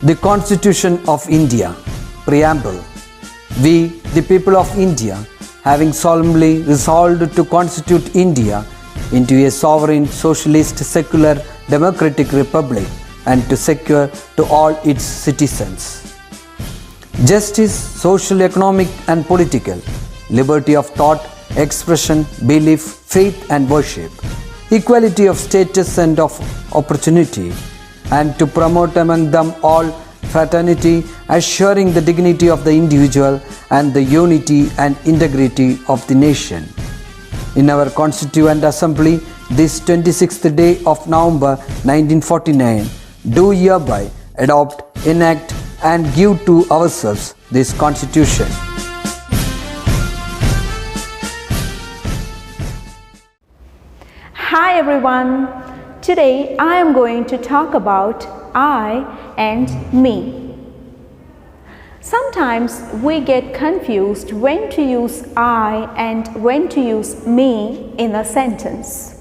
The Constitution of India, Preamble. We, the people of India, having solemnly resolved to constitute India into a sovereign, socialist, secular, democratic republic and to secure to all its citizens justice, social, economic and political, liberty of thought, expression, belief, faith and worship, equality of status and of opportunity, and to promote among them all fraternity, assuring the dignity of the individual and the unity and integrity of the nation. In our Constituent Assembly, this 26th day of November 1949, do hereby adopt, enact and give to ourselves this Constitution. Hi everyone, today I am going to talk about I and me. Sometimes we get confused when to use I and when to use me in a sentence.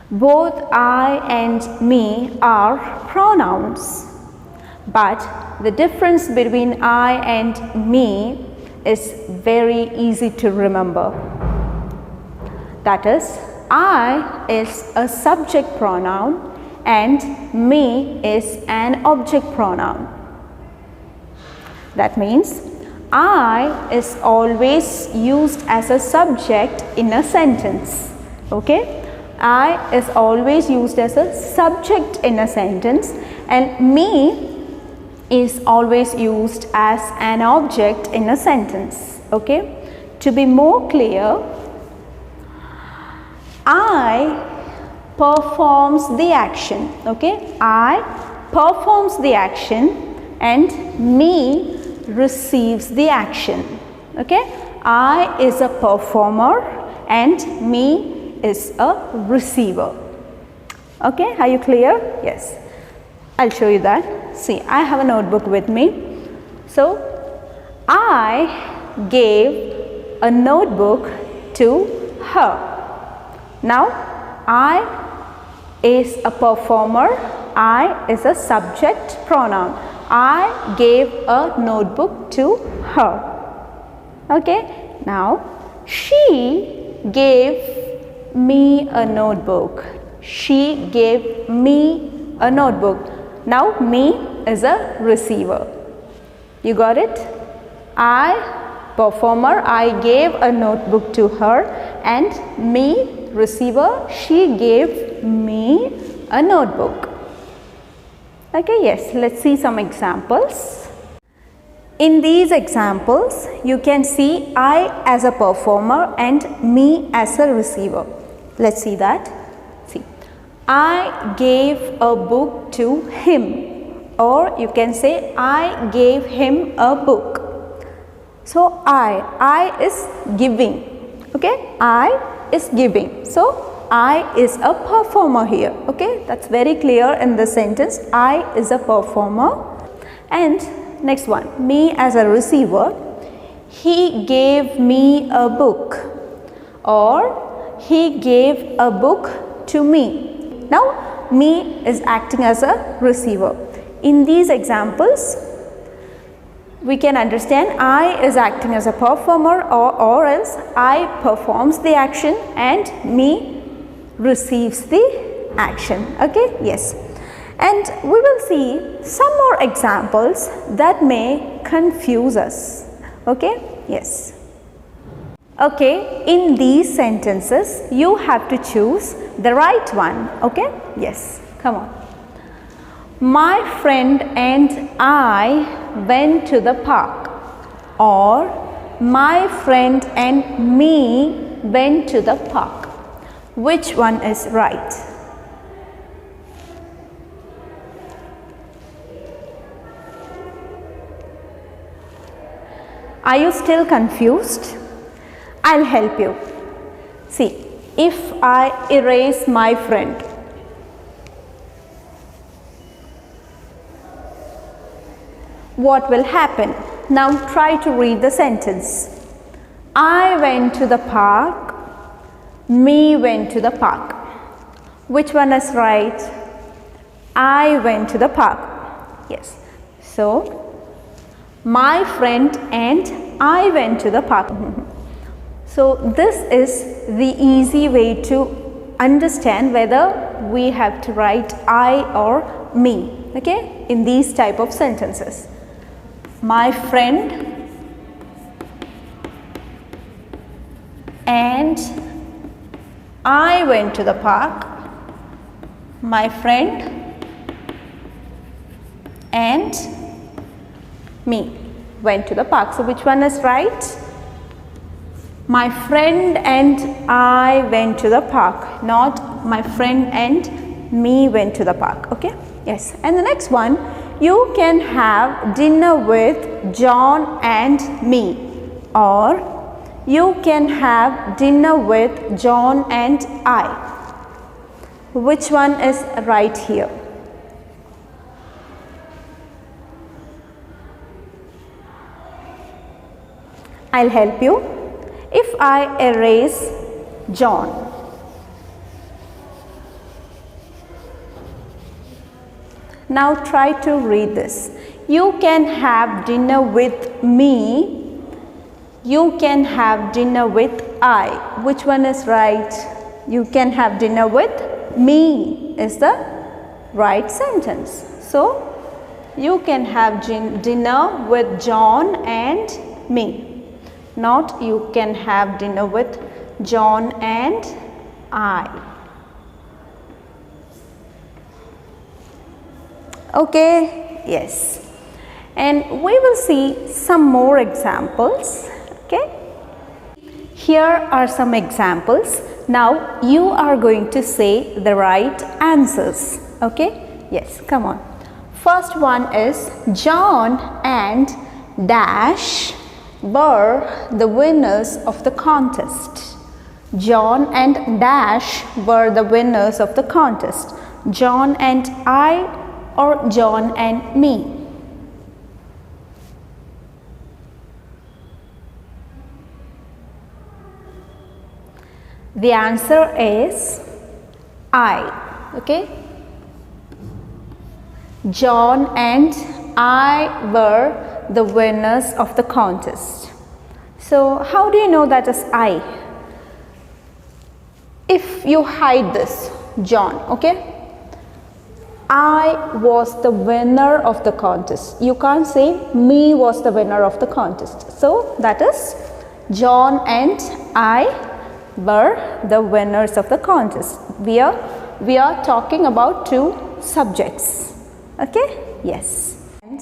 Both I and me are pronouns, but the difference between I and me is very easy to remember. That is, I is a subject pronoun and me is an object pronoun. That means I is always used as a subject in a sentence. Okay? I is always used as a subject in a sentence and me is always used as an object in a sentence. Okay? To be more clear, I performs the action. Okay? I performs the action and me receives the action. Okay? I is a performer and me is a receiver. Okay? Are you clear? Yes. I'll show you that. See, I have a notebook with me. So, I gave a notebook to her. Now, I is a performer, I is a subject pronoun. I gave a notebook to her. Okay, now she gave me a notebook. She gave me a notebook. Now, me is a receiver. You got it? I, performer, I gave a notebook to her and me, receiver, she gave me a notebook. Okay, yes, let's see some examples. In these examples, you can see I as a performer and me as a receiver. Let's see that. See, I gave a book to him, or you can say I gave him a book. So, I is giving. Okay, I is giving. So, I is a performer here. Okay, that's very clear in the sentence. I is a performer. And next one, me as a receiver. He gave me a book, or he gave a book to me. Now, me is acting as a receiver. In these examples, we can understand I is acting as a performer or else I performs the action and me receives the action. Okay, yes. And we will see some more examples that may confuse us. Okay, yes. Okay, in these sentences you have to choose the right one. Okay, yes, come on. My friend and I went to the park, or my friend and me went to the park. Which one is right? Are you still confused? I'll help you. See, if I erase my friend, what will happen? Now try to read the sentence. I went to the park, me went to the park. Which one is right? I went to the park. Yes. So, my friend and I went to the park. So, this is the easy way to understand whether we have to write I or me, okay, in these type of sentences. My friend and I went to the park. My friend and me went to the park. So, which one is right? My friend and I went to the park, not my friend and me went to the park, okay? Yes. And the next one, you can have dinner with John and me, or you can have dinner with John and I. Which one is right here? I'll help you. If I erase John, now try to read this. You can have dinner with me. You can have dinner with I. Which one is right? You can have dinner with me is the right sentence. So, you can have dinner with John and me. Not you can have dinner with John and I. Okay, yes. And we will see some more examples, okay. Here are some examples. Now you are going to say the right answers, okay. Yes, come on. First one is John and dash were the winners of the contest. John and dash were the winners of the contest. John and I or John and me. The answer is I, okay. John and I were the winners of the contest. So, how do you know that is I? If you hide this, John, okay. I was the winner of the contest. You can't say me was the winner of the contest. So, that is John and I were the winners of the contest. We are talking about two subjects, okay. Yes. And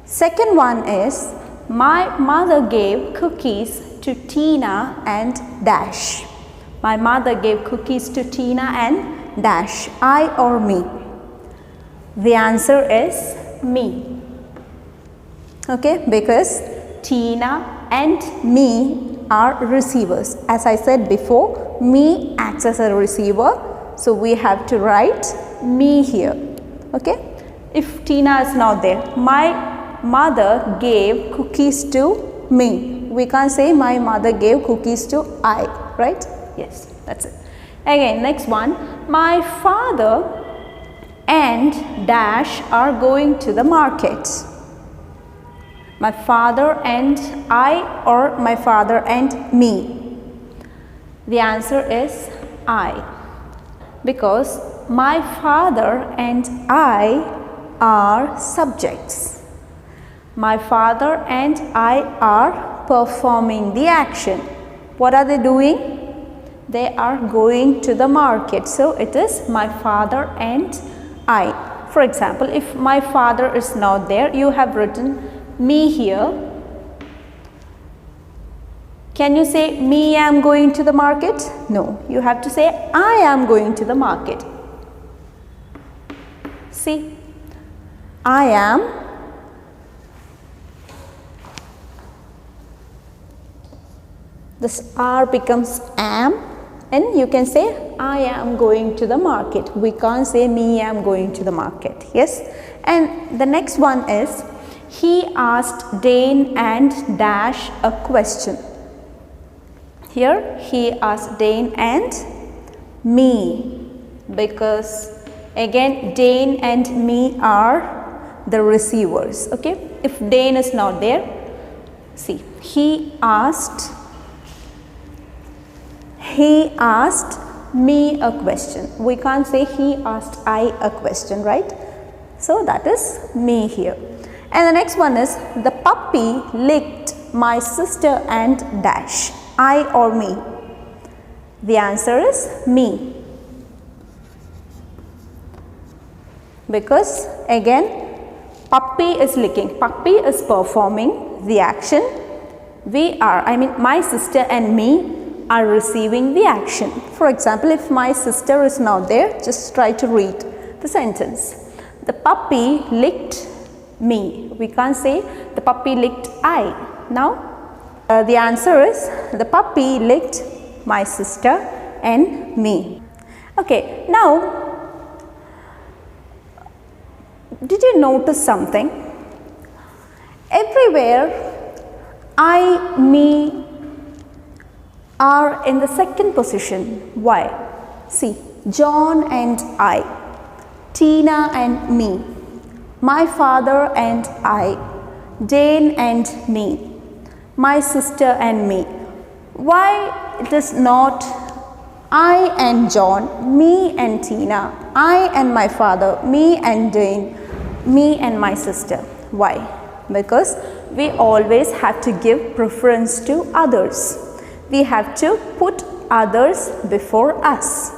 second one is my mother gave cookies to Tina and dash. My mother gave cookies to Tina and dash. I or me? The answer is me, okay, because Tina and me are receivers. As I said before, me acts as a receiver, so we have to write me here, okay. If Tina is not there, my mother gave cookies to me. We can't say my mother gave cookies to I, right? Yes, that's it. Again, next one, my father and dash are going to the market. My father and I or my father and me. The answer is I, because my father and I are subjects. My father and I are performing the action. What are they doing? They are going to the market. So, it is my father and I. For example, if my father is not there, you have written me here. Can you say me am going to the market? No, you have to say I am going to the market. See, I am, this R becomes am, and you can say I am going to the market. We can't say me am going to the market. Yes. And the next one is he asked Dane and dash a question. Here he asked Dane and me, because again Dane and me are the receivers. Okay, if Dane is not there, see, he asked me a question. We can't say he asked I a question, right? So that is me here. And the next one is the puppy licked my sister and dash. I or me? The answer is me. Because again, puppy is licking. Puppy is performing the action. My sister and me are receiving the action. For example, if my sister is not there, just try to read the sentence. The puppy licked me. We can't say the puppy licked I. Now, the answer is the puppy licked my sister and me. Okay, now, did you notice something? Everywhere, I, me are in the second position. Why? See, John and I, Tina and me, my father and I, Dane and me, my sister and me. Why it is not I and John, me and Tina, I and my father, me and Dane, me and my sister? Why? Because we always have to give preference to others. We have to put others before us.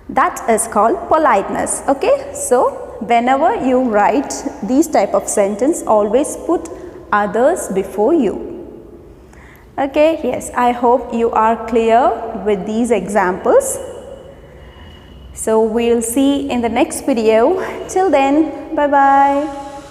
That is called politeness. Okay, so whenever you write these type of sentence, always put others before you. Okay, yes, I hope you are clear with these examples. So we'll see in the next video. Till then, bye bye.